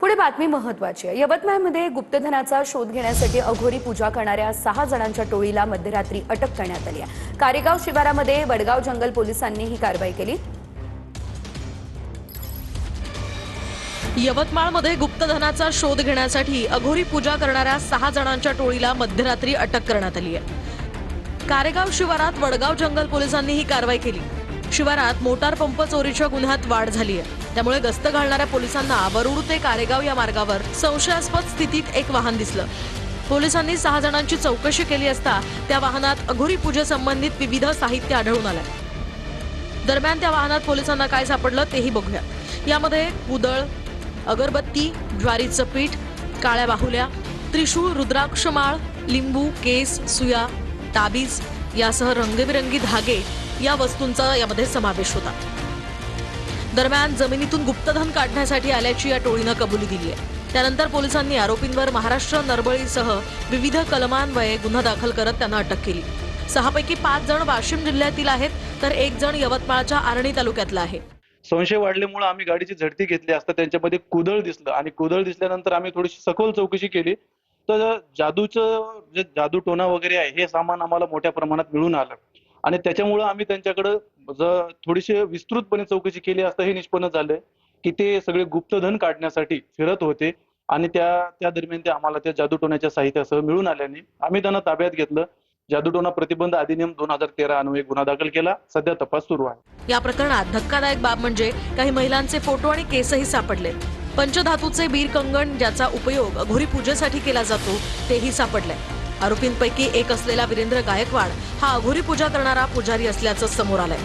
पुढे बातमी महत्त्वाची आहे। यवतमाळमध्ये गुप्तधनाचा शोध घेण्यासाठी अघोरी पूजा करणाऱ्या 6 जणांच्या टोळीला मध्यरात्री अटक करण्यात आली आहे। कारेगाव शिवारामध्ये वडगाव जंगल पोलिसांनी ही कारवाई केली। यवतमाळमध्ये गुप्तधनाचा शोध घेण्यासाठी अघोरी पूजा करणाऱ्या 6 जणांच्या टोळीला मध्यरात्री अटक करण्यात आली आहे। कारेगाव शिवारात वडगाव जंगल पोलिसांनी ही कारवाई केली। शिवारात मोटार पंप चोरीच्या गुन्ह्यात वाढ झाली आहे, त्यामुळे गस्त घालणाऱ्या पोलिसांना वरुड ते कारेगाव या मार्गावर संशयास्पद स्थितीत एक वाहन दिसलं। पोलिसांनी 6 जणांची चौकशी केली असता त्या वाहनात अघोरी पूजेसंबंधित विविध साहित्य आढळून आलं। दरम्यान त्या वाहनात पोलिसांना काय सापडलं तेही बघूया। यामध्ये कुदळ, अगरबत्ती, ज्वारीचं पीठ, काळ्या बाहुल्या, त्रिशूळ, रुद्राक्षमाळ, लिंबू, केस, सुया, ताबीज यासह रंगबिरंगी धागे या वस्तूंचा यामध्ये समावेश होता। दरम्यान जमिनीतून गुप्तधन काढण्यासाठी आल्याची या टोळीनं कबुली दिली आहे। त्यानंतर पोलिसांनी आरोपींवर महाराष्ट्र नरबळीसह विविध कलमान्वये गुन्हा दाखल करत त्यांना अटक केली। 6 पैकी 5 जण वाशिम जिल्ह्यातील आहेत, तर 1 जण यवतमाळच्या आर्णी तालुक्यातला आहे। संशय वाढल्यामुळे आम्ही गाडीची झडती घेतली असता त्यांच्यामध्ये कुदळ दिसलं आणि कुदळ दिसल्यानंतर आम्ही थोडीशी सखोल चौकशी केली तर जादूचं जे जादू टोना वगैरे आहे हे सामान आम्हाला मोठ्या प्रमाणात मिळून आलं आणि त्याच्यामुळे आम्ही त्यांच्याकडे थोडीशी विस्तृतपणे चौकशी केली असता हे निष्पन्न झालं की ते सगळे गुप्तधन काढण्यासाठी फिरत होते आणि त्या दरम्यान ते आम्हाला त्या जादूटोण्याच्या साहित्यासह मिळून आल्याने आम्ही त्यांना ताब्यात घेतलं। जादूटोना प्रतिबंध अधिनियम 2013 अन्वये गुन्हा दाखल केला। सध्या तपास सुरू आहे। या प्रकरणात धक्कादायक बाब म्हणजे काही महिलांचे फोटो आणि केसही सापडले। पंचधातूचे बीर कंगण ज्याचा उपयोग अघोरी पूजेसाठी केला जातो तेही सापडले। आरोपींपैकी एक असलेला वीरेंद्र गायकवाड हा अघोरी पूजा करणारा पुजारी असल्याचं समोर आलंय।